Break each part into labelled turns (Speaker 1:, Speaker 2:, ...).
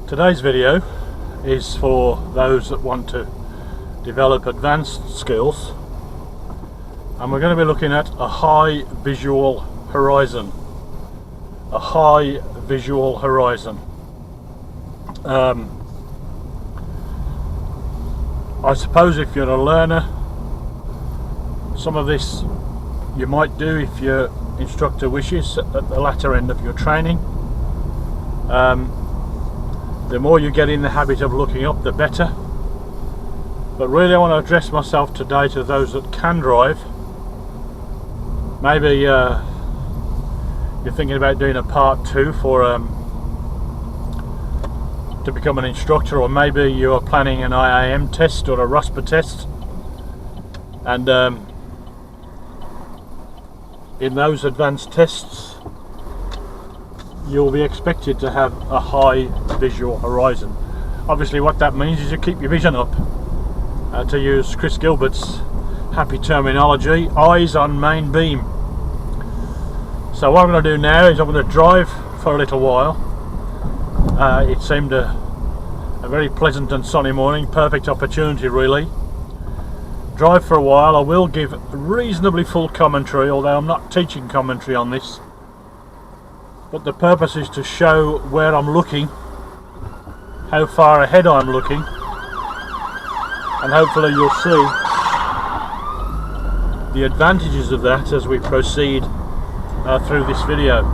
Speaker 1: Today's video is for those that want to develop advanced skills, and we're going to be looking at a high visual horizon. A high visual horizon. I suppose if you're a learner, some of this you might do if your instructor wishes at the latter end of your training. The more you get in the habit of looking up, the better. But really I want to address myself today to those that can drive. Maybe you're thinking about doing a part 2 for to become an instructor, or maybe you're planning an IAM test or a ROSPA test, and in those advanced tests you'll be expected to have a high visual horizon. Obviously what that means is you keep your vision up, to use Chris Gilbert's happy terminology, eyes on main beam. So what I'm going to do now is I'm going to drive for a little while. It seemed a very pleasant and sunny morning, perfect opportunity really. Drive for a while. I will give reasonably full commentary, although I'm not teaching commentary on this, but the purpose is to show where I'm looking, how far ahead I'm looking, and hopefully you'll see the advantages of that as we proceed through this video.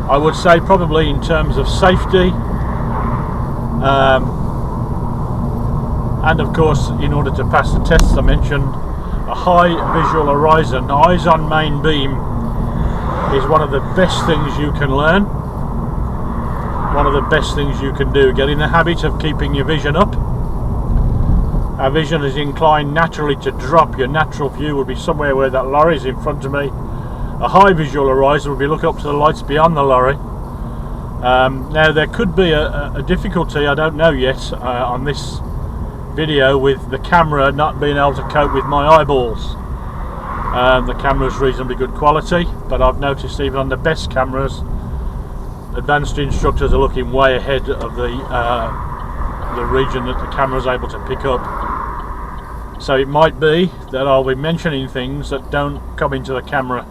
Speaker 1: I would say probably in terms of safety, and of course in order to pass the tests I mentioned, a high visual horizon, eyes on main beam, is one of the best things you can learn, one of the best things you can do. Get in the habit of keeping your vision up. Our vision is inclined naturally to drop. Your natural view will be somewhere where that lorry is in front of me. A high visual horizon will be looking up to the lights beyond the lorry. Now there could be a difficulty, I don't know yet, on this video with the camera not being able to cope with my eyeballs. The camera is reasonably good quality, but I've noticed even on the best cameras, advanced instructors are looking way ahead of the region that the camera is able to pick up. So it might be that I'll be mentioning things that don't come into the camera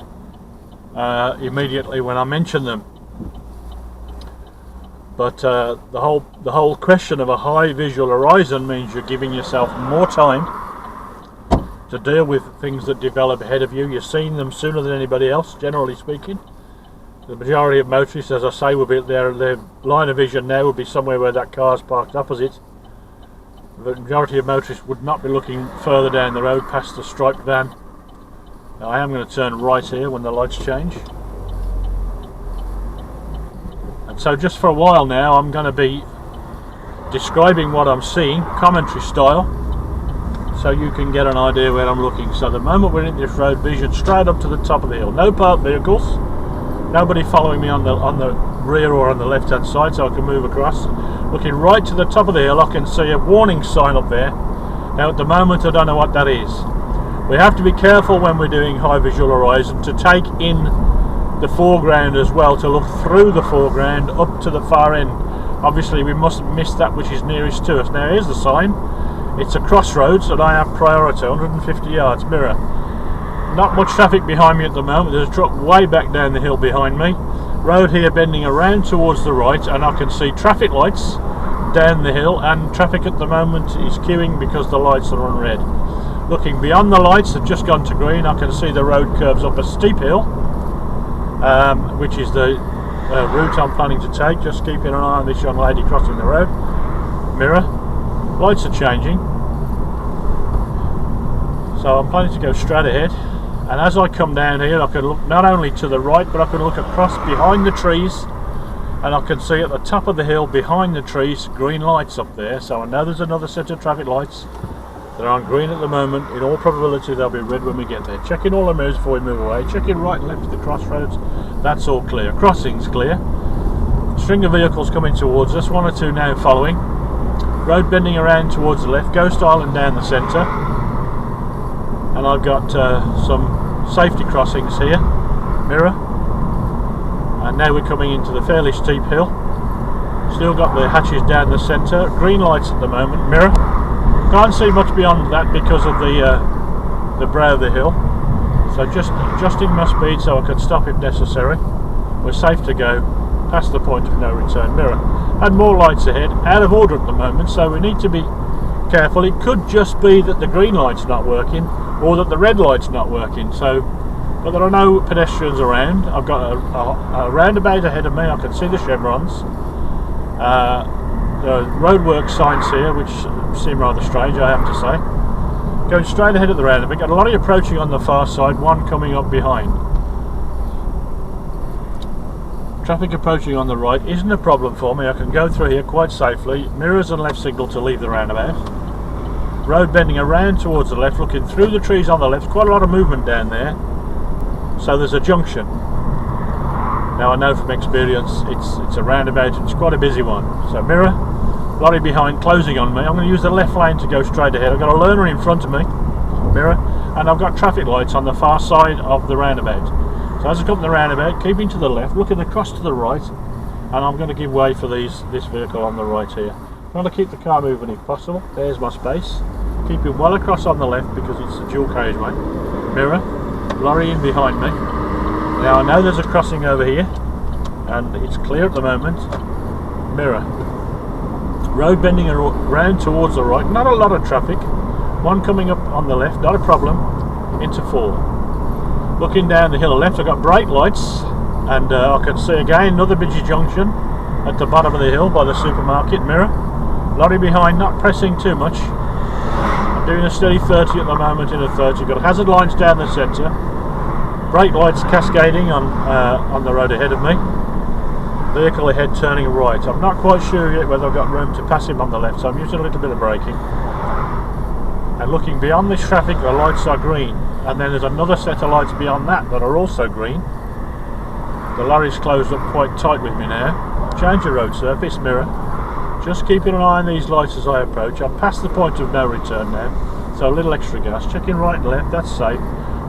Speaker 1: immediately when I mention them. But the whole question of a high visual horizon means you're giving yourself more time to deal with things that develop ahead of you. You're seeing them sooner than anybody else, generally speaking. The majority of motorists, as I say, will be their line of vision now will be somewhere where that car's parked opposite. The majority of motorists would not be looking further down the road past the striped van. Now, I am going to turn right here when the lights change. And so just for a while now I'm going to be describing what I'm seeing, commentary style, so you can get an idea where I'm looking. So the moment we're in this road, vision straight up to the top of the hill. No parked vehicles, nobody following me on the rear or on the left hand side, so I can move across. Looking right to the top of the hill, I can see a warning sign up there. Now at the moment I don't know what that is. We have to be careful when we're doing high visual horizon to take in the foreground as well, to look through the foreground up to the far end. Obviously we mustn't miss that which is nearest to us. Now here's the sign. It's a crossroads and I have priority, 150 yards, mirror. Not much traffic behind me at the moment. There's a truck way back down the hill behind me. Road here bending around towards the right, and I can see traffic lights down the hill, and traffic at the moment is queuing because the lights are on red. Looking beyond the lights, have just gone to green, I can see the road curves up a steep hill, which is the route I'm planning to take. Just keeping an eye on this young lady crossing the road. Mirror. Lights are changing. So I'm planning to go straight ahead, and as I come down here I can look not only to the right, but I can look across behind the trees, and I can see at the top of the hill behind the trees green lights up there. So I know there's another set of traffic lights. They're on green at the moment. In all probability they'll be red when we get there. Checking all the mirrors before we move away. Checking right and left at the crossroads. That's all clear. Crossing's clear. String of vehicles coming towards us. One or two now following. Road bending around towards the left. Ghost Island down the centre. And I've got some safety crossings here. Mirror. And now we're coming into the fairly steep hill. Still got the hatches down the centre. Green lights at the moment. Mirror. Can't see much beyond that because of the brow of the hill. So just adjusting my speed so I can stop if necessary. We're safe to go past the point of no return. Mirror. And more lights ahead. Out of order at the moment, so we need to be careful. It could just be that the green light's not working or that the red light's not working. So, but there are no pedestrians around. I've got a roundabout ahead of me. I can see the chevrons. The roadwork signs here, which seem rather strange, I have to say. Going straight ahead of the roundabout. Got a lorry approaching on the far side, one coming up behind. Traffic approaching on the right isn't a problem for me. I can go through here quite safely. Mirrors and left signal to leave the roundabout. Road bending around towards the left, looking through the trees on the left. Quite a lot of movement down there. So there's a junction. Now I know from experience it's a roundabout. It's quite a busy one. So mirror, lorry behind closing on me. I'm going to use the left lane to go straight ahead. I've got a learner in front of me. Mirror, and I've got traffic lights on the far side of the roundabout. So as I come to the roundabout, keeping to the left, looking across to the right, and I'm going to give way for this vehicle on the right here. I'm going to keep the car moving if possible. There's my space. Keeping well across on the left because it's a dual carriageway. Mirror, lorry in behind me. Now I know there's a crossing over here, and it's clear at the moment. Mirror. Road bending around towards the right. Not a lot of traffic. One coming up on the left, not a problem. Into 4. Looking down the hill on the left, I've got brake lights, and I can see again another busy junction at the bottom of the hill by the supermarket. Mirror. Lorry behind, not pressing too much. I'm doing a steady 30 at the moment in a 30. Got hazard lines down the centre. Brake lights cascading on the road ahead of me. Vehicle ahead turning right. I'm not quite sure yet whether I've got room to pass him on the left, so I'm using a little bit of braking. And looking beyond this traffic, the lights are green. And then there's another set of lights beyond that are also green. The lorry's closed up quite tight with me now. Change the road surface. Mirror. Just keeping an eye on these lights as I approach. I'm past the point of no return now, so a little extra gas. Checking right and left, that's safe.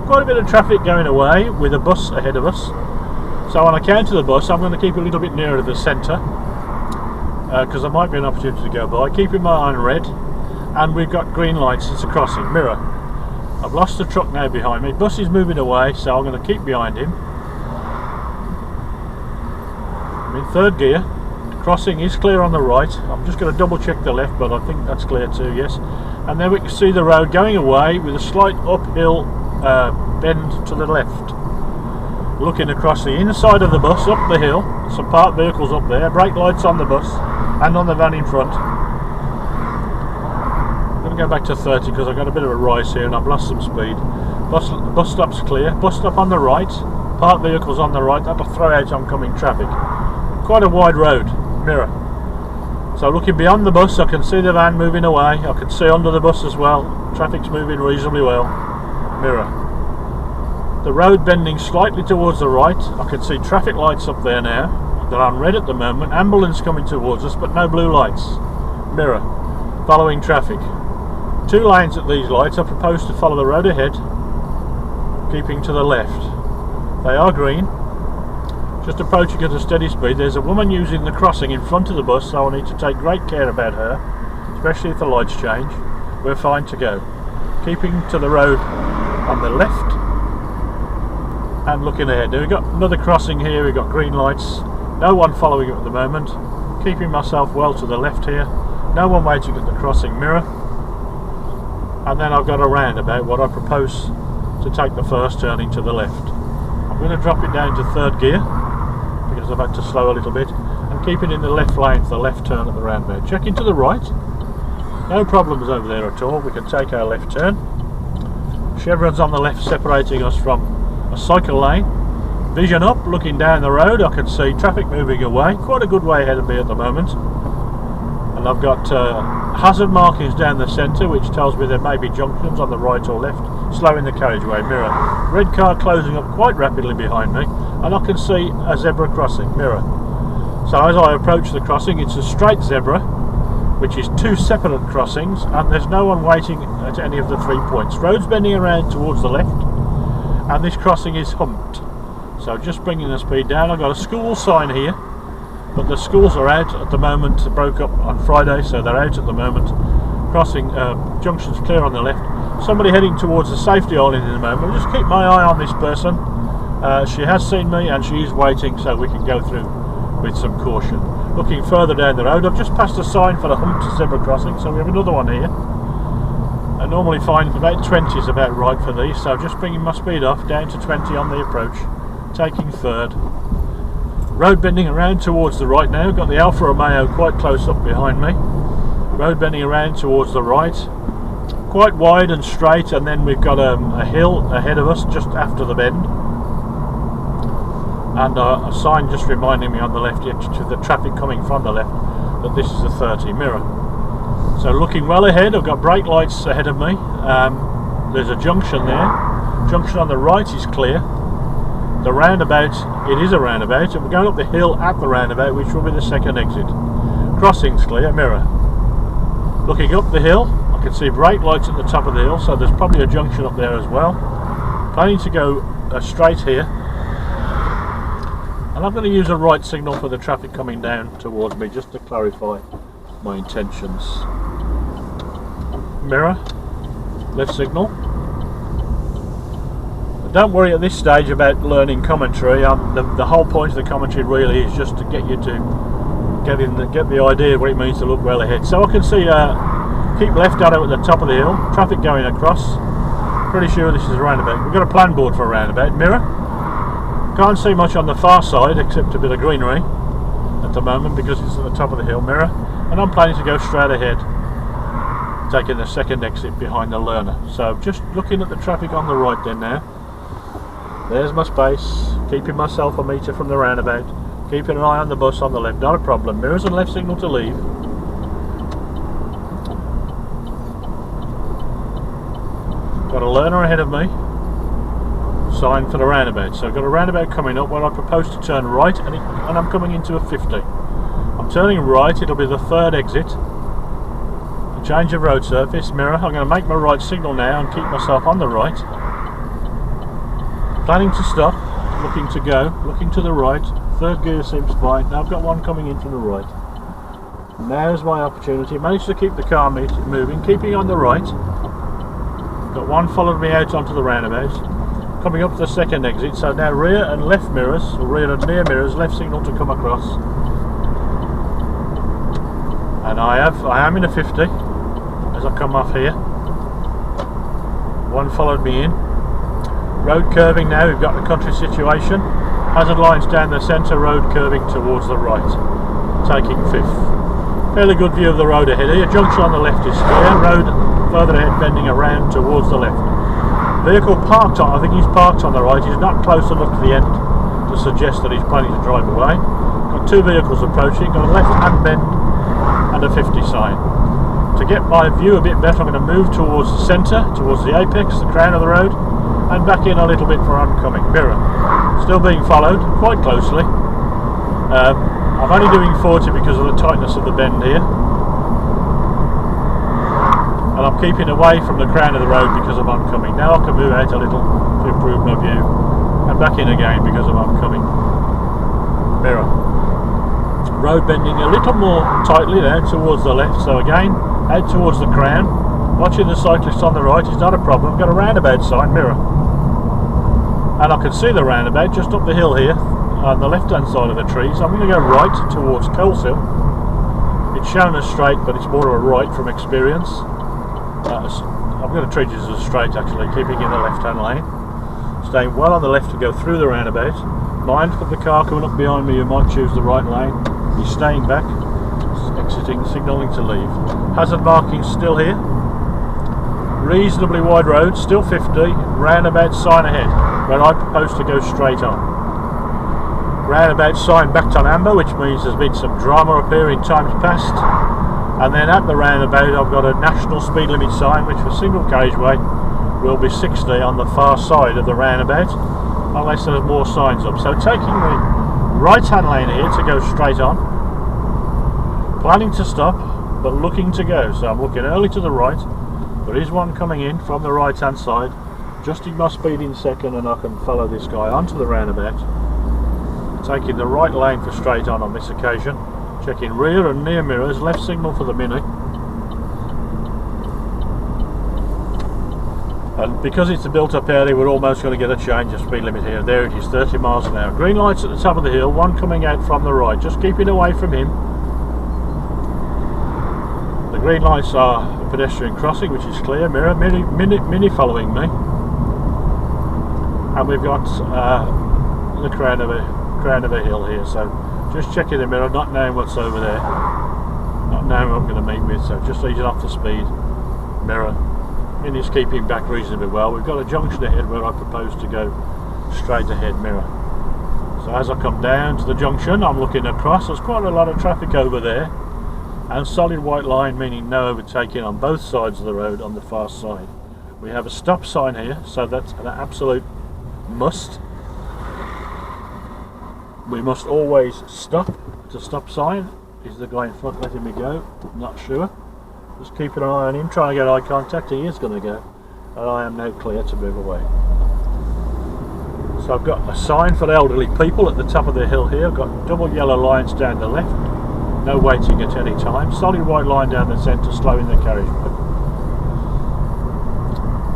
Speaker 1: Quite a bit of traffic going away with a bus ahead of us. So on account of the bus, I'm going to keep a little bit nearer to the centre because there might be an opportunity to go by. Keeping my eye on red, and we've got green lights. It's a crossing. Mirror. I've lost the truck now behind me. Bus is moving away, so I'm going to keep behind him. I'm in 3rd gear. Crossing is clear on the right. I'm just going to double check the left, but I think that's clear too, yes. And then we can see the road going away with a slight uphill bend to the left. Looking across the inside of the bus, up the hill. Some parked vehicles up there. Brake lights on the bus and on the van in front. I'm going to go back to 30 because I've got a bit of a rise here and I've lost some speed. Bus stop's clear. Bus stop on the right. Parked vehicles on the right. That'll throw out oncoming traffic. Quite a wide road. Mirror. So looking beyond the bus, I can see the van moving away. I can see under the bus as well. Traffic's moving reasonably well. Mirror. The road bending slightly towards the right. I can see traffic lights up there now. They're on red at the moment. Ambulance coming towards us, but no blue lights. Mirror. Following traffic. 2 lanes at these lights. I propose to follow the road ahead, keeping to the left. They are green. Just approaching at a steady speed. There's a woman using the crossing in front of the bus, so I need to take great care about her, especially if the lights change. We're fine to go. Keeping to the road on the left and looking ahead. Now we've got another crossing here. We've got green lights. No one following it at the moment. Keeping myself well to the left here. No one waiting at the crossing. Mirror. And then I've got a roundabout, what I propose to take the first turning to the left. I'm going to drop it down to 3rd gear because I've had to slow a little bit, and keep it in the left lane for the left turn at the roundabout. Checking to the right. No problems over there at all. We can take our left turn. Chevrons on the left separating us from a cycle lane. Vision up, looking down the road, I can see traffic moving away. Quite a good way ahead of me at the moment. And I've got hazard markings down the centre, which tells me there may be junctions on the right or left, slowing the carriageway. Mirror. Red car closing up quite rapidly behind me, and I can see a zebra crossing. Mirror. So as I approach the crossing, it's a straight zebra, which is 2 separate crossings, and there's no one waiting at any of the 3 points. Road's bending around towards the left, and this crossing is humped. So just bringing the speed down. I've got a school sign here, but the schools are out at the moment. They broke up on Friday, so they're out at the moment. Crossing junctions clear on the left. Somebody heading towards the safety island in the moment. I'll just keep my eye on this person. She has seen me and she is waiting, so we can go through with some caution. Looking further down the road, I've just passed a sign for the hump to zebra crossing, so we have another one here. I normally find about 20 is about right for these, so just bringing my speed off down to 20 on the approach, taking third. Road bending around towards the right now. Got the Alfa Romeo quite close up behind me. Road bending around towards the right, quite wide and straight, and then we've got a hill ahead of us just after the bend, and a sign just reminding me on the left, to the traffic coming from the left, that this is a 30 mirror. So looking well ahead. I've got brake lights ahead of me. There's a junction there. Junction on the right is clear. The roundabout, it is a roundabout, and we're going up the hill at the roundabout, which will be the second exit. Crossing's clear, mirror. Looking up the hill, I can see brake lights at the top of the hill, so there's probably a junction up there as well. Planning to go straight here, and I'm going to use a right signal for the traffic coming down towards me, just to clarify my intentions. Mirror, left signal. Don't worry at this stage about learning commentary. The whole point of the commentary really is just to get you to get the idea of what it means to look well ahead. So I can see keep left arrow at the top of the hill, traffic going across. Pretty sure this is a roundabout. We've got a plan board for a roundabout. Mirror. Can't see much on the far side except a bit of greenery at the moment because it's at the top of the hill. Mirror. And I'm planning to go straight ahead, taking the second exit behind the learner. So just looking at the traffic on the right then now. There's my space, keeping myself a metre from the roundabout, keeping an eye on the bus on the left, not a problem. Mirrors and left signal to leave. Got a learner ahead of me, sign for the roundabout. So I've got a roundabout coming up where I propose to turn right, and I'm coming into a 50. I'm turning right, it'll be the third exit. A change of road surface, mirror. I'm going to make my right signal now and keep myself on the right. Planning to stop, looking to go, looking to the right. Third gear seems fine. Now I've got one coming in from the right. Now's my opportunity. Managed to keep the car moving, keeping on the right. Got one followed me out onto the roundabout. Coming up to the second exit, so now rear and left mirrors, or rear and near mirrors, left signal to come across. And I am in a 50 as I come off here. One followed me in. Road curving now, we've got the country situation. Hazard lines down the centre, road curving towards the right. Taking fifth. Fairly good view of the road ahead here. Junction on the left is clear. Road further ahead bending around towards the left. Vehicle parked on, I think he's parked on the right. He's not close enough to the end to suggest that he's planning to drive away. Got two vehicles approaching, got a left hand bend and a 50 sign. To get my view a bit better, I'm going to move towards the centre, towards the apex, the crown of the road, and back in a little bit for oncoming. Mirror. Still being followed quite closely. I'm only doing 40 because of the tightness of the bend here. And I'm keeping away from the crown of the road because of oncoming. Now I can move out a little to improve my view. And back in again because of oncoming. Mirror. Road bending a little more tightly there towards the left. So again, out towards the crown. Watching the cyclist on the right is not a problem. Got a roundabout sign, mirror. And I can see the roundabout just up the hill here on the left hand side of the trees. I'm going to go right towards Coleshill. It's shown as straight, but it's more of a right from experience. I'm going to treat it as a straight actually, keeping in the left hand lane. Staying well on the left to go through the roundabout. Mindful of the car coming up behind me who might choose the right lane. He's staying back, exiting, signalling to leave. Hazard markings still here. Reasonably wide road, still 50, roundabout sign ahead, where I propose to go straight on. Roundabout sign backed on amber, which means there's been some drama up here in times past. And then at the roundabout I've got a national speed limit sign, which for single carriageway will be 60 on the far side of the roundabout, unless there's more signs up. So taking the right hand lane here to go straight on. Planning to stop, but looking to go. So I'm looking early to the right. There is one coming in from the right hand side, adjusting my speed in second, and I can follow this guy onto the roundabout. Taking the right lane for straight on this occasion. Checking rear and near mirrors, left signal for the Mini. And because it's a built up area, we're almost going to get a change of speed limit here. There it is, 30 miles an hour. Green lights at the top of the hill, one coming out from the right, just keeping away from him. The green lights are a pedestrian crossing, which is clear. Mirror, Mini following me. And we've got the crown of a hill here, so just checking the mirror, not knowing what's over there, not knowing what I'm going to meet with, so just easing off the speed. Mirror. Mini's keeping back reasonably well. We've got a junction ahead where I propose to go straight ahead. Mirror. So as I come down to the junction, I'm looking across. There's quite a lot of traffic over there, and solid white line, meaning no overtaking on both sides of the road on the far side. We have a stop sign here, so that's an absolute must. We must always stop. The stop sign. Is the guy in front letting me go? Not sure. Just keeping an eye on him, trying to get eye contact. He is going to go, and I am now clear to move away. So I've got a sign for elderly people at the top of the hill here. I've got double yellow lines down the left, no waiting at any time. Solid white line down the centre, slowing the carriageway.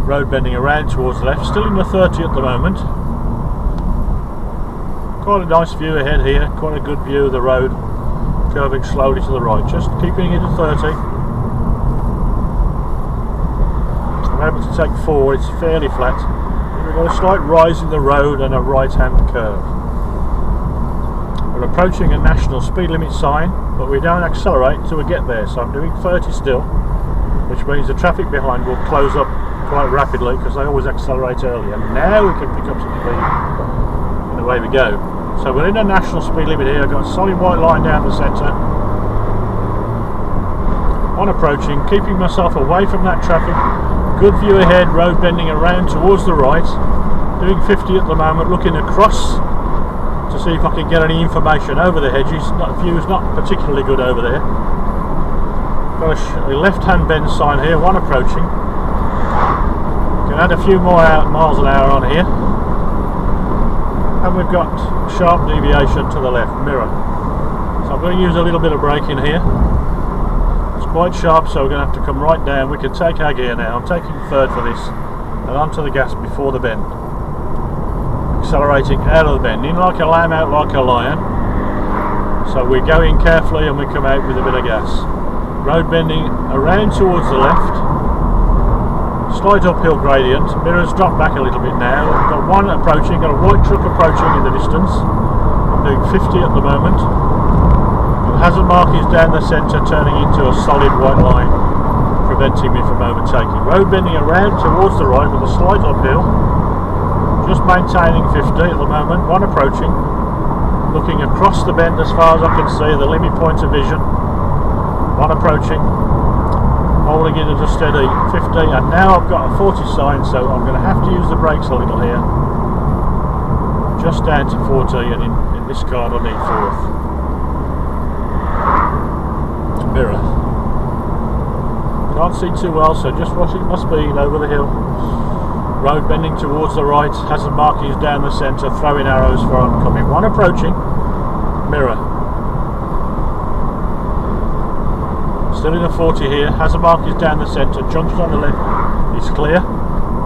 Speaker 1: Road bending around towards the left, still in the 30 at the moment. Quite a nice view ahead here, quite a good view of the road, curving slowly to the right, just keeping it at 30. I'm able to take forward, it's fairly flat. We've got a slight rise in the road and a right hand curve. We're approaching a national speed limit sign, but we don't accelerate until we get there, so I'm doing 30 still, which means the traffic behind will close up quite rapidly because they always accelerate early, and now we can pick up some speed and away we go. So we're in a national speed limit here. I've got a solid white line down the centre. On approaching, keeping myself away from that traffic. Good view ahead, road bending around towards the right. Doing 50 at the moment, looking across to see if I can get any information over the hedges. View's not particularly good over there. Got a left-hand bend sign here, one approaching. Can add a few more miles an hour on here. And we've got sharp deviation to the left, mirror. So I'm going to use a little bit of braking here. Quite sharp, so we're going to have to come right down. We can take our gear now. I'm taking third for this, and onto the gas before the bend. Accelerating out of the bend, in like a lamb, out like a lion. So we go in carefully and we come out with a bit of gas. Road bending around towards the left. Slight uphill gradient. Mirrors drop back a little bit now. We've got one approaching, got a white truck approaching in the distance. I'm doing 50 at the moment. Hazard markings down the centre, turning into a solid white line, preventing me from overtaking. Road bending around towards the right with a slight uphill. Just maintaining 50 at the moment. One approaching. Looking across the bend as far as I can see, the limit point of vision. One approaching. Holding it at a steady 50, and now I've got a 40 sign, so I'm going to have to use the brakes a little here. Just down to 40, and in this car I need fourth. Mirror. Can't see too well, so just watching my speed over the hill. Road bending towards the right, hazard markings down the centre, throwing arrows for oncoming. One approaching. Mirror. Still in a 40 here, hazard markings down the centre, junction on the left is clear.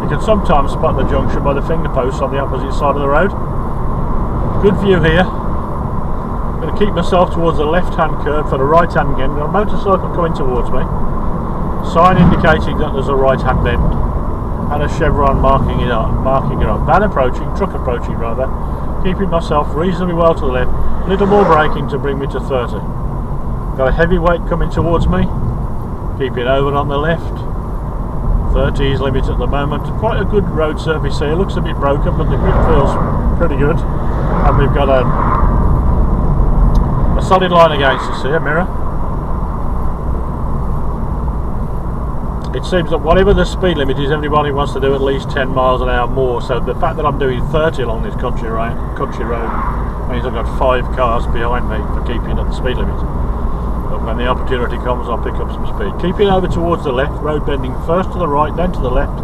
Speaker 1: You can sometimes spot the junction by the finger posts on the opposite side of the road. Good view here. I'm going to keep myself towards the left-hand curve for the right-hand bend. Got a motorcycle coming towards me. Sign indicating that there's a right-hand bend, and a chevron marking it on. Van approaching, truck approaching rather. Keeping myself reasonably well to the left. A little more braking to bring me to 30. Got a heavy weight coming towards me. Keeping over on the left. 30 is limit at the moment. Quite a good road surface here. Looks a bit broken, but the grip feels pretty good. And we've got a solid line against us here, mirror. It seems that whatever the speed limit is, everybody wants to do at least 10 miles an hour more, so the fact that I'm doing 30 along this country road means I've got 5 cars behind me for keeping at the speed limit. But when the opportunity comes, I'll pick up some speed. Keeping over towards the left, road bending first to the right, then to the left.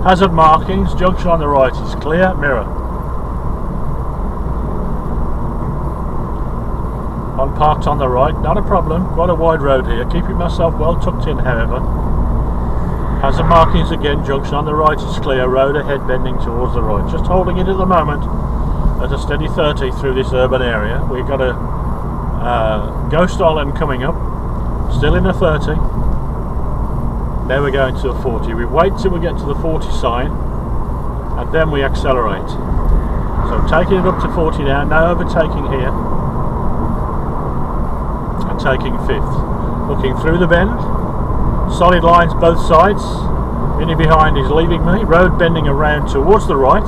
Speaker 1: Hazard markings, junction on the right is clear, mirror. I'm parked on the right, not a problem. Quite a wide road here, keeping myself well tucked in however. Hazard markings again, junction on the right is clear, road ahead bending towards the right. Just holding it at the moment at a steady 30 through this urban area. We've got a Ghost Island coming up, still in a 30. Now we're going to a 40. We wait till we get to the 40 sign and then we accelerate. So taking it up to 40 now, no overtaking here. And taking 5th. Looking through the bend. Solid lines both sides. Mini behind is leaving me. Road bending around towards the right.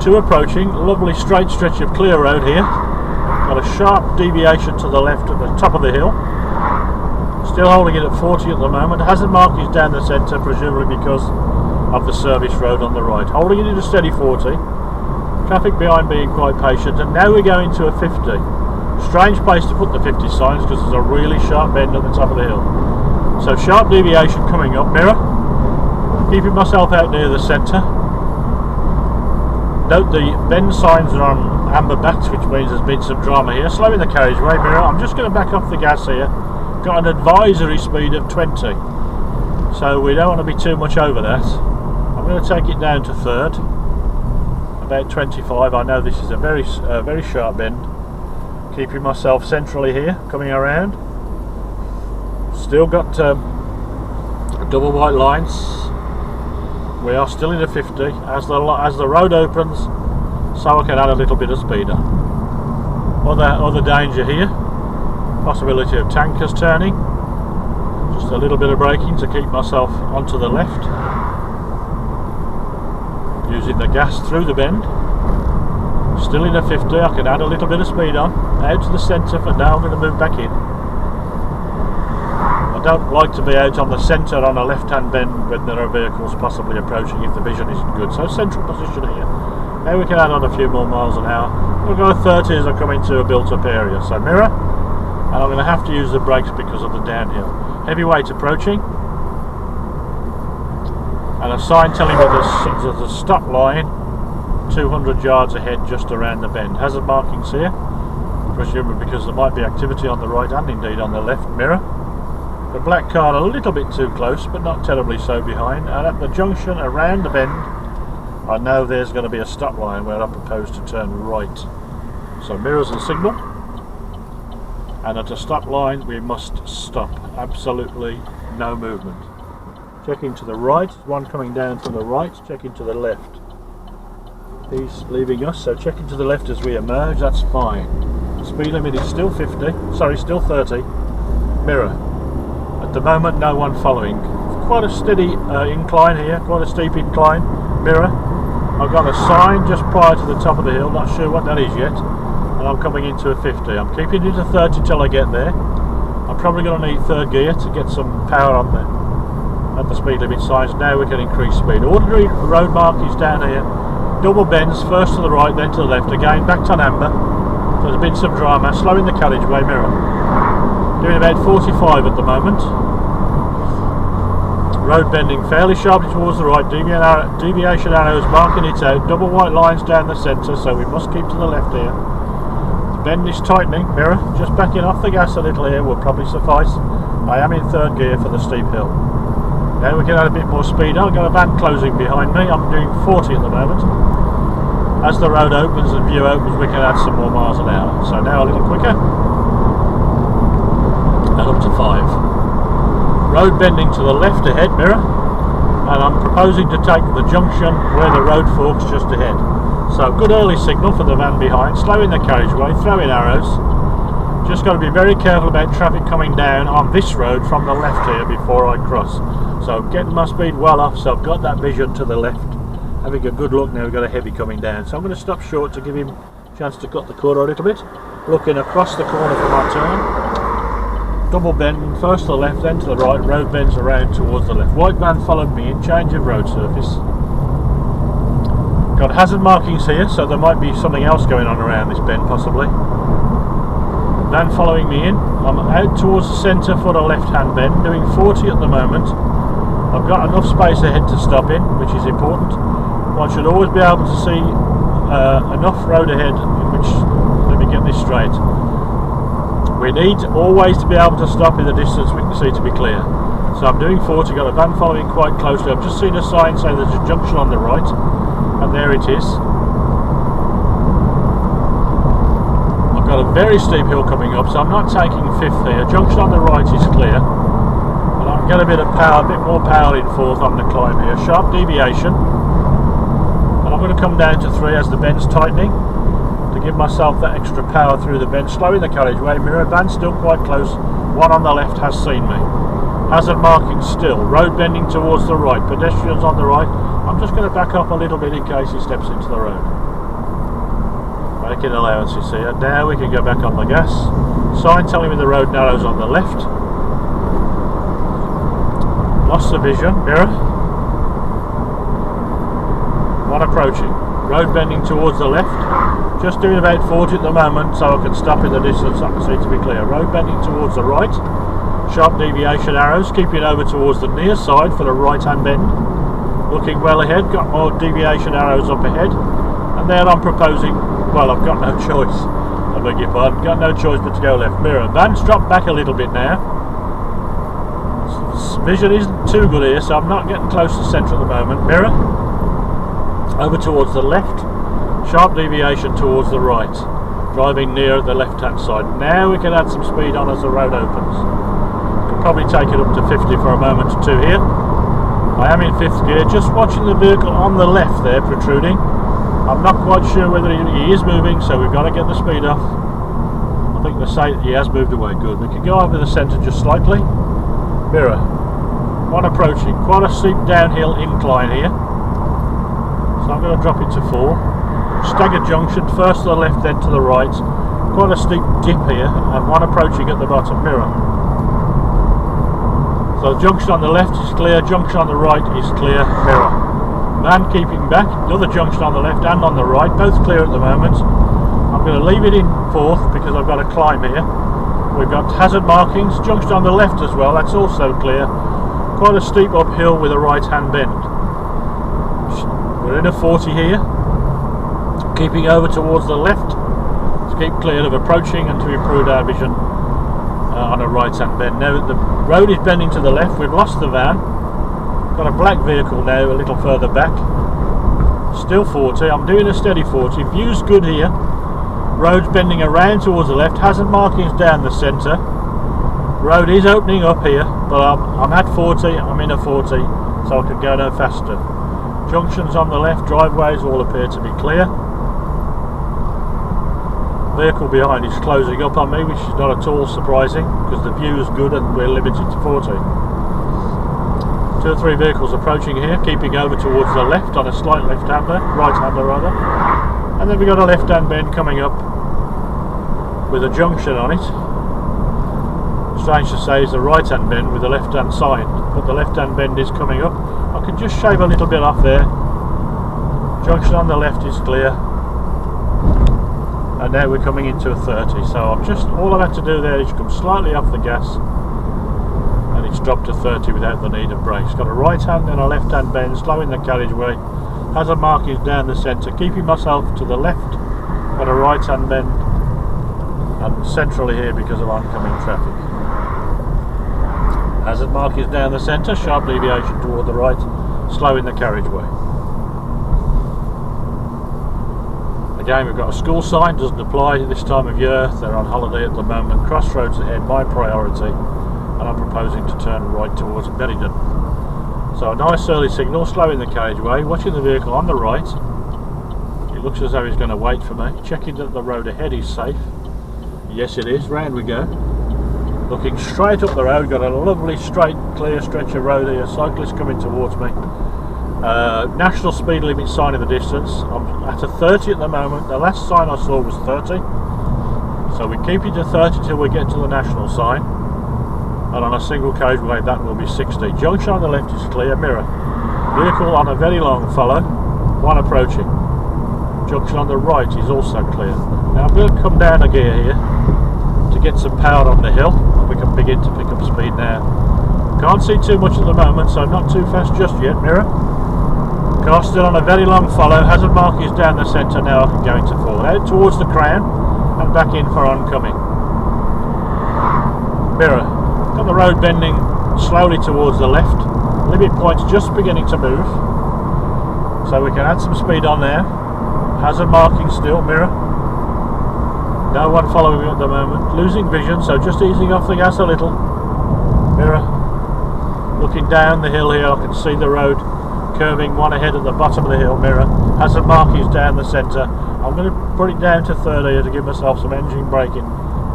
Speaker 1: 2 approaching. Lovely straight stretch of clear road here. Got a sharp deviation to the left at the top of the hill. Still holding it at 40 at the moment. Hazard markings down the centre, presumably because of the service road on the right. Holding it at a steady 40. Traffic behind being quite patient. And now we're going to a 50. Strange place to put the 50 signs because there's a really sharp bend at the top of the hill. So sharp deviation coming up. Mirror. Keeping myself out near the centre. Note the bend signs are on amber backs, which means there's been some drama here. Slowing the carriageway. Mirror. I'm just going to back off the gas here. Got an advisory speed of 20. So we don't want to be too much over that. I'm going to take it down to 3rd. About 25. I know this is a very sharp bend. Keeping myself centrally here, coming around. Still got double white lines. We are still in a 50 as the road opens, so I can add a little bit of speed on. Other danger here. Possibility of tankers turning. Just a little bit of braking to keep myself onto the left. Using the gas through the bend. Still in a 50, I can add a little bit of speed on. Out to the centre for now, I'm going to move back in. I don't like to be out on the centre on a left-hand bend when there are vehicles possibly approaching if the vision isn't good. So central position here. Now we can add on a few more miles an hour. We'll go 30 as I come into a built-up area. So mirror, and I'm going to have to use the brakes because of the downhill. Heavyweight approaching. And a sign telling me there's a stop line 200 yards ahead just around the bend. Hazard markings here, presumably because there might be activity on the right and indeed on the left. Mirror. The black car a little bit too close but not terribly so behind, and at the junction around the bend I know there's going to be a stop line where I propose to turn right. So mirrors and signal, and at a stop line we must stop. Absolutely no movement. Checking to the right, one coming down to the right, checking to the left. He's leaving us, so checking to the left as we emerge, that's fine. Speed limit is still 30. Mirror. At the moment, no one following. Quite a steady incline here, quite a steep incline. Mirror. I've got a sign just prior to the top of the hill, not sure what that is yet. And I'm coming into a 50. I'm keeping it to 30 till I get there. I'm probably going to need 3rd gear to get some power on there. At the speed limit signs, now we can increase speed. Ordinary road markings down here. Double bends, first to the right, then to the left. Again, backed on amber. There's been some drama. Slowing the carriageway. Mirror. Doing about 45 at the moment. Road bending fairly sharply towards the right. Deviation arrows marking it out. Double white lines down the centre, so we must keep to the left here. The bend is tightening. Mirror. Just backing off the gas a little here will probably suffice. I am in 3rd gear for the steep hill. Now we can add a bit more speed. I've got a van closing behind me. I'm doing 40 at the moment. As the road opens and view opens, we can add some more miles an hour. So now a little quicker. And up to 5. Road bending to the left ahead, mirror. And I'm proposing to take the junction where the road forks just ahead. So good early signal for the van behind. Slowing the carriageway, throwing arrows. Just got to be very careful about traffic coming down on this road from the left here before I cross. So getting my speed well off, so I've got that vision to the left. Having a good look now, we've got a heavy coming down. So I'm going to stop short to give him a chance to cut the corner a little bit. Looking across the corner for my turn. Double bend, first to the left, then to the right. Road bends around towards the left. White van followed me in, change of road surface. Got hazard markings here, so there might be something else going on around this bend possibly. Van following me in. I'm out towards the centre for the left-hand bend, doing 40 at the moment. I've got enough space ahead to stop in, which is important. One should always be able to see enough road ahead in which, let me get this straight. We need always to be able to stop in the distance we can see to be clear. So I'm doing 40, got a van following quite closely. I've just seen a sign saying there's a junction on the right, and there it is. I've got a very steep hill coming up, so I'm not taking fifth here. Junction on the right is clear. And I can get a bit of power, a bit more power in fourth on the climb here. Sharp deviation. And I'm going to come down to 3 as the bend's tightening, to give myself that extra power through the bend, slowing the carriageway. Mirror van still quite close. One on the left has seen me. Hazard marking still. Road bending towards the right. Pedestrians on the right. I'm just going to back up a little bit in case he steps into the road. Making allowances here. Now we can go back on the gas. Sign telling me the road narrows on the left. Lost the vision. Mirror. One approaching. Road bending towards the left. Just doing about 40 at the moment, so I can stop in the distance. I can see to be clear. Road bending towards the right. Sharp deviation arrows, keeping over towards the near side for the right hand bend. Looking well ahead, got more deviation arrows up ahead. And there I'm proposing, well, I've got no choice. I beg your pardon, got no choice but to go left. Mirror. Van's dropped back a little bit now. Vision isn't too good here, so I'm not getting close to centre at the moment. Mirror. Over towards the left. Sharp deviation towards the right. Driving near the left hand side. Now we can add some speed on as the road opens. Probably take it up to 50 for a moment or two here. I am in 5th gear, just watching the vehicle on the left there protruding. I'm not quite sure whether he is moving, so we've got to get the speed off. I think they say he has moved away. Good. We can go over the centre just slightly. Mirror. One approaching. Quite a steep downhill incline here. So I'm going to drop it to 4. Staggered junction, first to the left, then to the right. Quite a steep dip here, and one approaching at the bottom. Mirror. So junction on the left is clear, junction on the right is clear. Mirror. Van keeping back, another junction on the left and on the right, both clear at the moment. I'm going to leave it in 4th because I've got a climb here. We've got hazard markings, junction on the left as well, that's also clear. Quite a steep uphill with a right hand bend. We're in a 40 here, keeping over towards the left to keep clear of approaching and to improve our vision on a right hand bend. Now the road is bending to the left, we've lost the van, got a black vehicle now a little further back, still 40, I'm doing a steady 40, view's good here, road's bending around towards the left, hazard markings down the centre, road is opening up here, but I'm at 40, I'm in a 40, so I can go no faster. Junctions on the left, driveways all appear to be clear. Vehicle behind is closing up on me, which is not at all surprising because the view is good and we're limited to 40. 2 or 3 vehicles approaching here, keeping over towards the left on a slight left-hander, right-hander rather, and then we've got a left-hand bend coming up with a junction on it. Strange to say is the right-hand bend with the left-hand sign, but the left-hand bend is coming up. I can just shave a little bit off there. Junction on the left is clear. And now we're coming into a 30, so all I've had to do there is come slightly off the gas and it's dropped to 30 without the need of brakes. Got a right hand and a left hand bend, slowing the carriageway, hazard markings down the centre, keeping myself to the left, got a right hand bend and centrally here because of oncoming traffic. Hazard markings down the centre, sharp deviation toward the right, slowing the carriageway. Again, we've got a school sign, doesn't apply this time of year, they're on holiday at the moment. Crossroads ahead, my priority, and I'm proposing to turn right towards Meriden. So a nice early signal, slowing the carriageway, watching the vehicle on the right. It looks as though he's going to wait for me, checking that the road ahead is safe. Yes it is, round we go. Looking straight up the road, got a lovely straight clear stretch of road here, cyclists coming towards me. National speed limit sign in the distance. I'm at a 30 at the moment. The last sign I saw was 30, so we keep it to 30 till we get to the national sign, and on a single carriageway that will be 60. Junction on the left is clear. Mirror. Vehicle on a very long follow, one approaching. Junction on the right is also clear. Now I'm going to come down a gear here to get some power on the hill, and we can begin to pick up speed now. Can't see too much at the moment, so not too fast just yet. Mirror. Car still on a very long follow, hazard mark is down the centre, now I can go into 4. Out towards the crown, and back in for oncoming. Mirror, got the road bending slowly towards the left, limit point's just beginning to move, so we can add some speed on there. Hazard marking still, mirror. No one following at the moment, losing vision, so just easing off the gas a little. Mirror, looking down the hill here, I can see the road curving one ahead at the bottom of the hill. Mirror, hazard markings down the centre. I'm going to put it down to third here to give myself some engine braking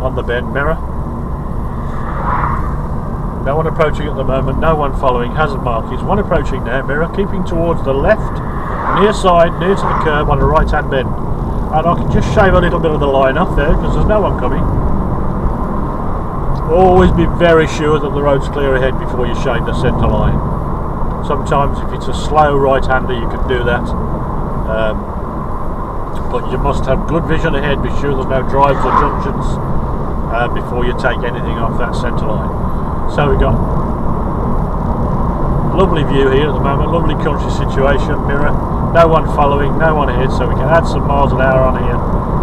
Speaker 1: on the bend. Mirror, no one approaching at the moment, no one following, hazard markings, one approaching now. Mirror, keeping towards the left, near side, near to the curb on the right hand bend. And I can just shave a little bit of the line off there because there's no one coming. Always be very sure that the road's clear ahead before you shave the centre line. Sometimes if it's a slow right-hander you can do that, but you must have good vision ahead, be sure there's no drives or junctions before you take anything off that centre line. So we've got lovely view here at the moment, lovely country situation. Mirror, no one following, no one ahead, so we can add some miles an hour on here.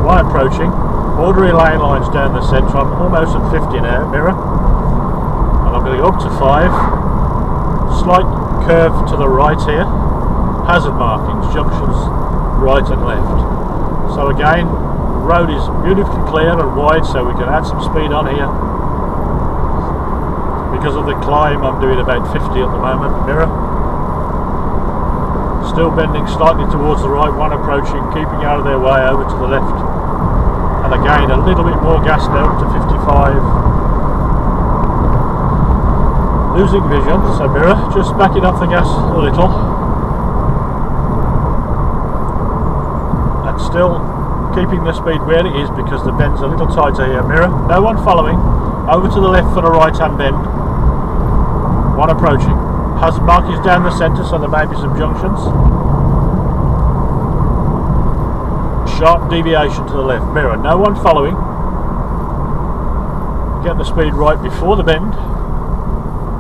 Speaker 1: One approaching, orderly lane lines down the centre. I'm almost at 50 now. Mirror, and I'm going to go up to 5. Slight curve to the right here, hazard markings, junctions right and left. So again, the road is beautifully clear and wide, so we can add some speed on here. Because of the climb I'm doing about 50 at the moment. Mirror, still bending slightly towards the right, one approaching, keeping out of their way over to the left. And again a little bit more gas now, up to 55. Losing vision, so mirror, just backing off the gas a little. And still keeping the speed where it is because the bend's a little tighter here. Mirror, no one following, over to the left for the right hand bend. One approaching. Hazard markings down the centre, so there may be some junctions. Sharp deviation to the left. Mirror, no one following. Get the speed right before the bend.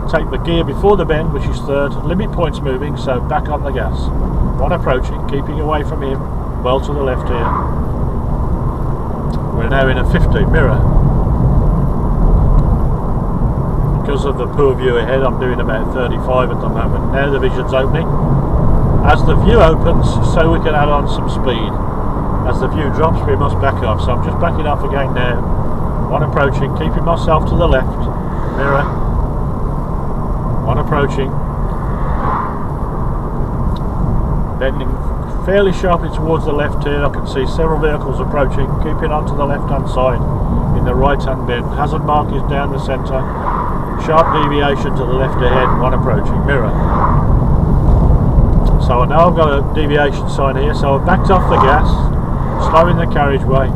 Speaker 1: Take the gear before the bend, which is third. Limit point's moving, so back on the gas. One approaching, keeping away from him. Well to the left here. We're now in a 50. Mirror. Because of the poor view ahead, I'm doing about 35 at the moment. Now the vision's opening. As the view opens, so we can add on some speed. As the view drops, we must back off. So I'm just backing off again now. One approaching, keeping myself to the left. Mirror. One approaching. Bending fairly sharply towards the left here. I can see several vehicles approaching, keeping onto the left hand side in the right hand bend. Hazard mark is down the centre. Sharp deviation to the left ahead, one approaching. Mirror. So I know I've got a deviation sign here, so I've backed off the gas, slowing the carriageway.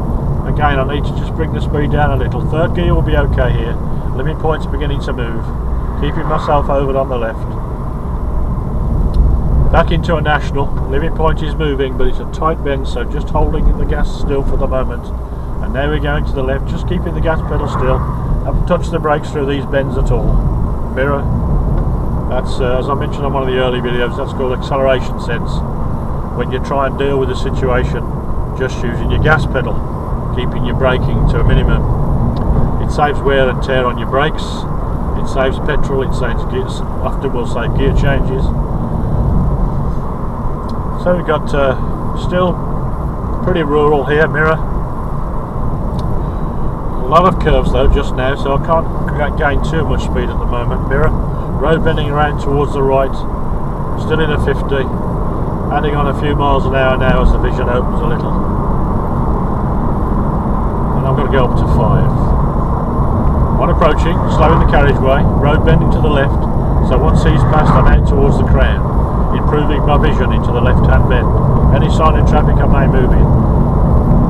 Speaker 1: Again, I need to just bring the speed down a little. Third gear will be okay here. Limit point's beginning to move. Keeping myself over on the left. Back into a national. Limit point is moving, but it's a tight bend, so just holding the gas still for the moment. And now we're going to the left, just keeping the gas pedal still. Haven't touched the brakes through these bends at all. Mirror, that's as I mentioned on one of the early videos, that's called acceleration sense. When you try and deal with a situation, just using your gas pedal, keeping your braking to a minimum. It saves wear and tear on your brakes, it saves petrol, it saves gears, often will save gear changes. So we've got still pretty rural here. Mirror. A lot of curves though just now, so I can't gain too much speed at the moment. Mirror, road bending around towards the right, still in a 50, adding on a few miles an hour now as the vision opens a little. And I'm going to go up to 5. One approaching, slowing the carriageway, road bending to the left, so once he's passed I'm out towards the crown, improving my vision into the left hand bend. Any sign of traffic I may move in.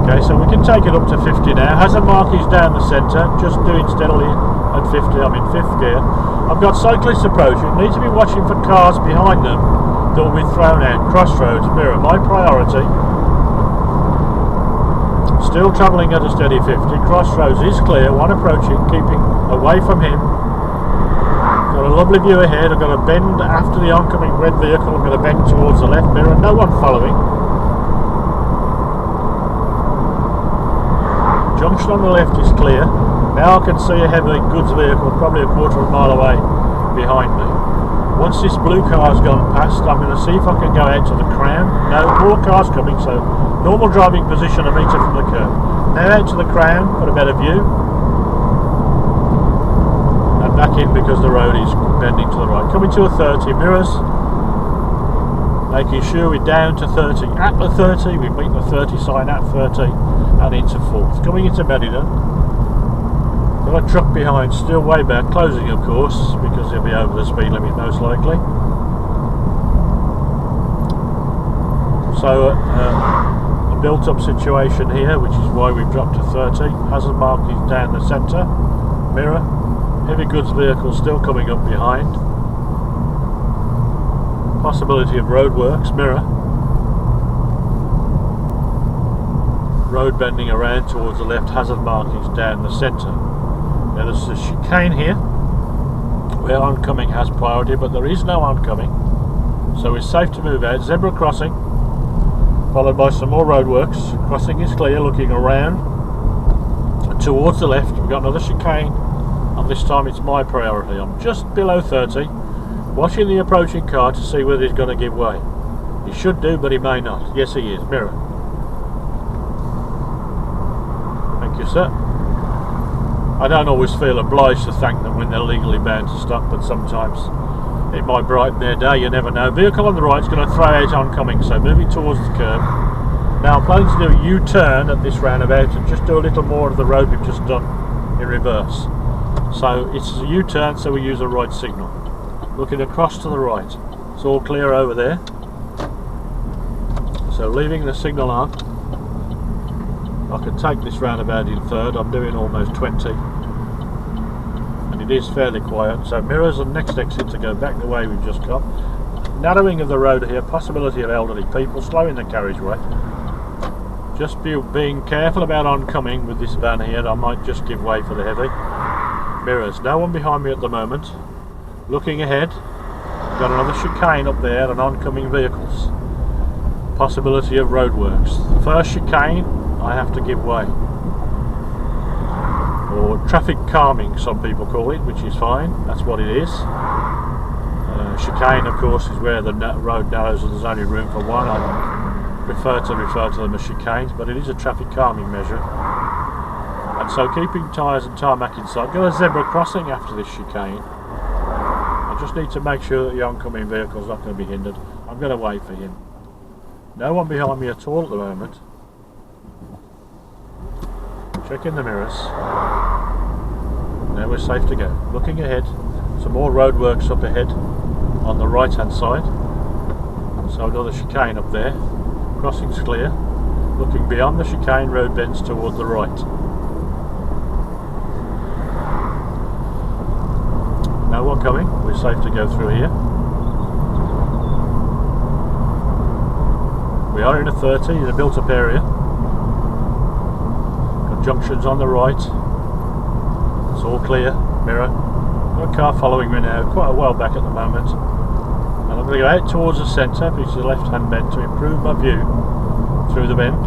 Speaker 1: Okay, so we can take it up to 50 now. Hazard mark is down the centre, just doing steadily at 50. I'm in 5th gear. I've got cyclists approaching. Need to be watching for cars behind them that will be thrown out. Crossroads, mirror, my priority. Still travelling at a steady 50. Crossroads is clear. One approaching, keeping away from him. Got a lovely view ahead. I've got a bend after the oncoming red vehicle. I'm going to bend towards the left. Mirror, no one following. junction on the left is clear. Now I can see a heavy goods vehicle probably a quarter of a mile away behind me. Once this blue car's gone past, I'm going to see if I can go out to the crown. No, more cars coming, so normal driving position, a metre from the curb. Now out to the crown, got a better view. And back in because the road is bending to the right. Coming to a 30, mirrors. Making sure we're down to 30. At the 30, we meet the 30 sign at 30 and into 4th. Coming into Meriden. Got a truck behind, still way back, closing of course, because he'll be over the speed limit most likely. So a built-up situation here, which is why we've dropped to 30. Hazard mark is down the centre. Mirror. Heavy goods vehicle still coming up behind. Possibility of roadworks. Mirror. Road bending around towards the left. Hazard markings down the centre. Now there's a chicane here where oncoming has priority, but there is no oncoming, so it's safe to move out. Zebra crossing, followed by some more roadworks. Crossing is clear, looking around towards the left. We've got another chicane, and this time it's my priority. I'm just below 30, watching the approaching car to see whether he's going to give way. He should do, but he may not. Yes, he is. Mirror. Thank you, sir. I don't always feel obliged to thank them when they're legally bound to stop, but sometimes it might brighten their day, you never know. Vehicle on the right is going to throw out oncoming, so moving towards the curb. Now I'm planning to do a U-turn at this roundabout and just do a little more of the road we've just done in reverse. So it's a U-turn, so we use a right signal. Looking across to the right. It's all clear over there. So leaving the signal on. I can take this roundabout in third. I'm doing almost 20 and it is fairly quiet, so mirrors and next exit to go back the way we've just come. Narrowing of the road here, possibility of elderly people, slowing the carriageway. Just being careful about oncoming with this van here. I might just give way for the heavy. Mirrors, no one behind me at the moment. Looking ahead, got another chicane up there and oncoming vehicles. Possibility of roadworks. First chicane, I have to give way, or traffic calming some people call it, which is fine, that's what it is. Chicane of course is where the road narrows and there's only room for one. I prefer to refer to them as chicanes, but it is a traffic calming measure. And so keeping tyres and tarmac inside. Got a zebra crossing after this chicane. I just need to make sure that the oncoming vehicle is not going to be hindered. I'm going to wait for him. No one behind me at all at the moment. Checking the mirrors. Now we're safe to go. Looking ahead, some more roadworks up ahead on the right hand side. So another chicane up there. Crossing's clear. Looking beyond the chicane, road bends toward the right. No one coming. We're safe to go through here. We are in a 30 in a built up area. Junctions on the right, it's all clear. Mirror, got a car following me now, quite a while back at the moment, and I'm going to go out towards the centre, which is the left hand bend, to improve my view through the bend.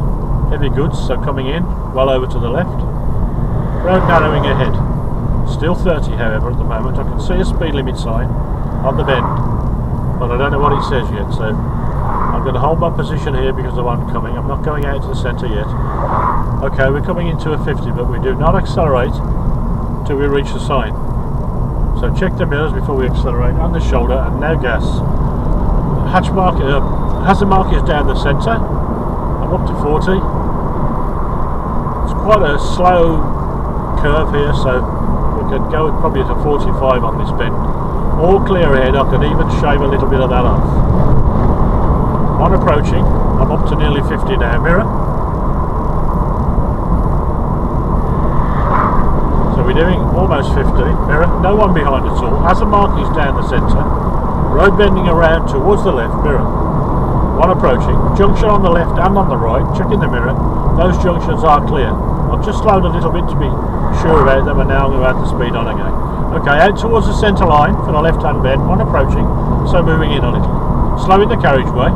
Speaker 1: Heavy goods, so coming in, well over to the left. Road narrowing ahead, still 30 however at the moment. I can see a speed limit sign on the bend, but I don't know what it says yet, so I'm going to hold my position here because of oncoming. I'm not going out to the centre yet. Okay, we're coming into a 50, but we do not accelerate till we reach the sign. So check the mirrors before we accelerate, on the shoulder, and now gas. Hazard mark is down the centre. I'm up to 40. It's quite a slow curve here, so we can go probably to 45 on this bend. All clear ahead. I can even shave a little bit of that off. On approaching, I'm up to nearly 50 now. Mirror. So we're doing almost 50. Mirror. No one behind at all. Hazard markings down the centre. Road bending around towards the left. Mirror. One approaching. Junction on the left and on the right. Checking the mirror. Those junctions are clear. I've just slowed a little bit to be sure about them, and now I'm going to add the speed on again. Okay, out towards the centre line for the left hand bend. One approaching. So moving in a little. Slowing the carriageway.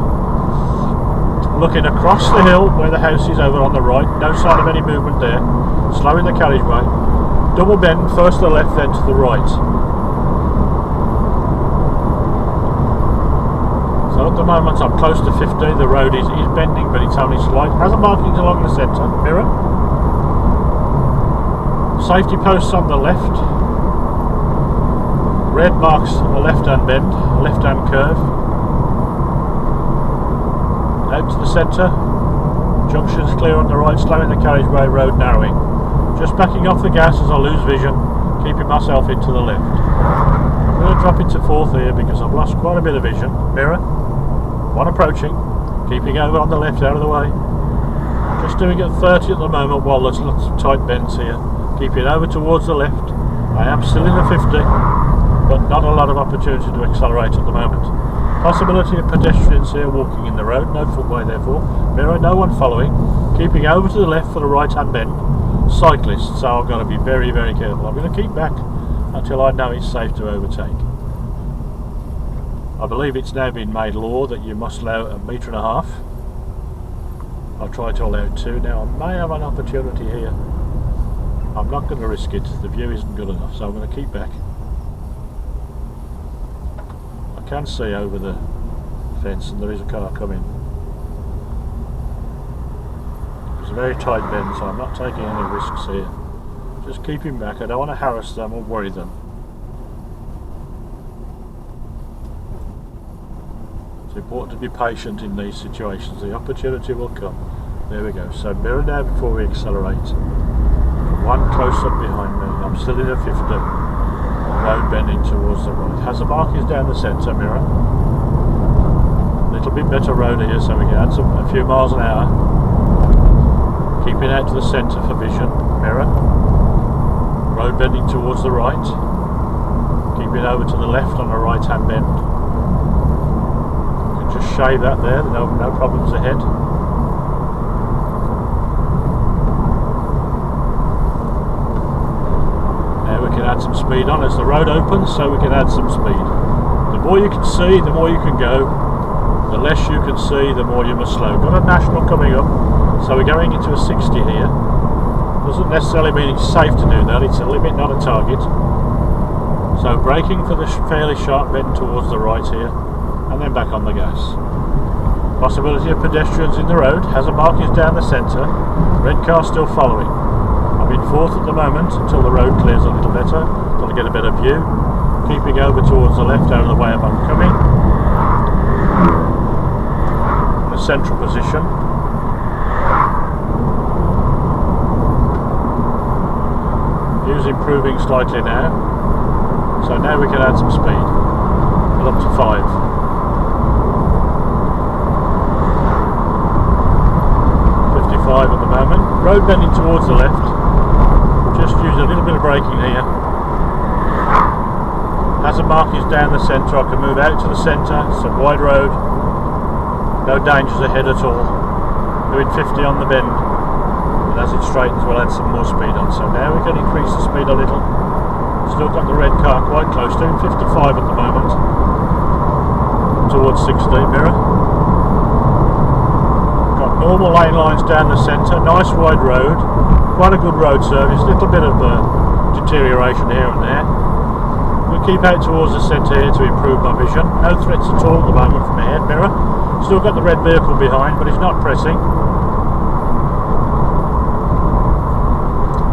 Speaker 1: Looking across the hill where the house is over on the right. No sign of any movement there. slowing the carriageway. Double bend, first to the left, then to the right. So at the moment I'm close to 50, the road is bending, but it's only slight. Hazard markings along the centre, mirror. Safety posts on the left. Red marks the left-hand bend, left-hand curve. Out to the centre. Junctions clear on the right, slowing the carriageway, road narrowing. Just backing off the gas as I lose vision, keeping myself into the left. I'm going to drop into fourth here because I've lost quite a bit of vision. Mirror. One approaching, keeping over on the left out of the way. Just doing it 30 at the moment while there's lots of tight bends here. Keeping over towards the left. I am still in the 50, but not a lot of opportunity to accelerate at the moment. Possibility of pedestrians here walking in the road, no footway therefore. Mirror, no one following. Keeping over to the left for the right hand bend. Cyclists, so I've got to be very, very careful. I'm going to keep back until I know it's safe to overtake. I believe it's now been made law that you must allow 1.5 metres. I'll try to allow 2. Now I may have an opportunity here. I'm not going to risk it, the view isn't good enough, so I'm going to keep back. I can see over the fence and there is a car coming. It's a very tight bend, so I'm not taking any risks here. Just keeping back. I don't want to harass them or worry them. It's important to be patient in these situations. The opportunity will come. There we go. So mirror now before we accelerate. One close up behind me. I'm still in a 50. Road bending towards the right. Hazard markings down the centre, mirror. A little bit better road here, so we can add a few miles an hour. Keeping out to the centre for vision, mirror. Road bending towards the right. Keeping over to the left on the right hand bend. You can just shave that there, no problems ahead. Add some speed on as the road opens, so we can add some speed. The more you can see, the more you can go. The less you can see, the more you must slow. Got a national coming up, so we're going into a 60 here. Doesn't necessarily mean it's safe to do that, it's a limit, not a target. So braking for the fairly sharp bend towards the right here, and then back on the gas. Possibility of pedestrians in the road, hazard markings down the centre, red car still following. I'm in fourth at the moment until the road clears a little better, until I get a better view. Keeping over towards the left out of the way of oncoming. In a central position. View's improving slightly now. So now we can add some speed. Well, up to 5. 55 at the moment. Road bending towards the left. Just use a little bit of braking here. Hazard markings down the centre. I can move out to the centre. It's a wide road. No dangers ahead at all. Doing 50 on the bend. And as it straightens, we'll add some more speed on. So now we can increase the speed a little. Still got the red car quite close. Doing 55 at the moment. Towards 60, mirror. Got normal lane lines down the centre. Nice wide road. Quite a good road service, a little bit of deterioration here and there. We'll keep out towards the centre here to improve my vision. No threats at all at the moment from ahead, mirror. Still got the red vehicle behind, but it's not pressing.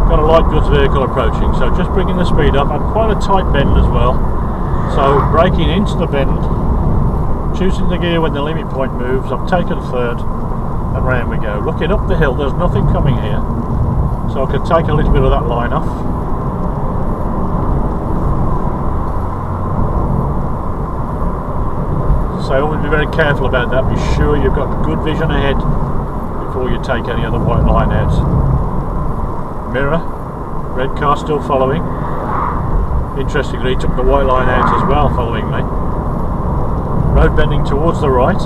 Speaker 1: Got a light goods vehicle approaching, so just bringing the speed up, and quite a tight bend as well. So braking into the bend, choosing the gear when the limit point moves. I've taken third, and round we go. Looking up the hill, there's nothing coming here. So I can take a little bit of that line off. So I always be very careful about that. Be sure you've got good vision ahead before you take any other white line out. Mirror, red car still following. Interestingly, he took the white line out as well following me. Road bending towards the right.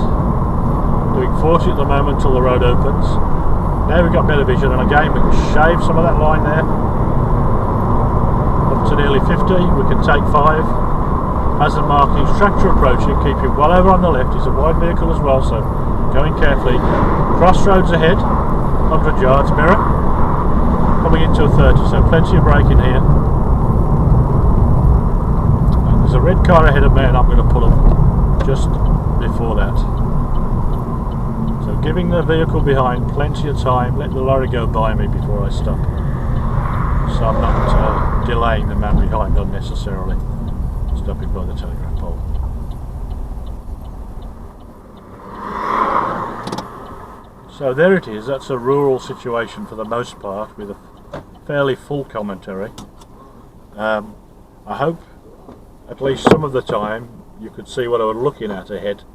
Speaker 1: Doing 40 at the moment till the road opens. Now we've got better vision, and again we can shave some of that line there. Up to nearly 50, we can take 5. Hazard markings, tractor approaching, keeping well over on the left. It's a wide vehicle as well, so going carefully. Crossroads ahead, 100 yards, mirror. coming into a 30, so plenty of braking here. And there's a red car ahead of me, and I'm going to pull up just before that. So giving the vehicle behind plenty of time, let the lorry go by me before I stop, so I'm not delaying the man behind unnecessarily, stopping by the telegraph pole. So there it is. That's a rural situation for the most part, with a fairly full commentary. I hope at least some of the time you could see what I was looking at ahead.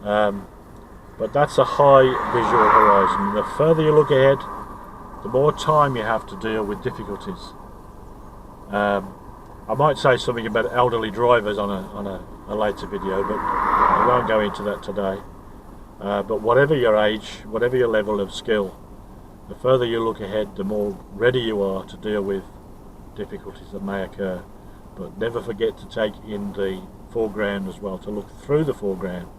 Speaker 1: But that's a high visual horizon. The further you look ahead, the more time you have to deal with difficulties. I might say something about elderly drivers on a later video, but I won't go into that today. But whatever your age, whatever your level of skill, the further you look ahead, the more ready you are to deal with difficulties that may occur. But never forget to take in the foreground as well, to look through the foreground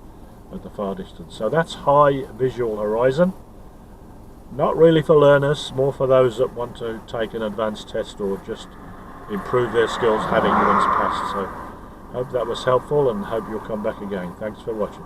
Speaker 1: at the far distance. So that's high visual horizon. Not really for learners, more for those that want to take an advanced test or just improve their skills having once passed. So hope that was helpful, and hope you'll come back again. Thanks for watching.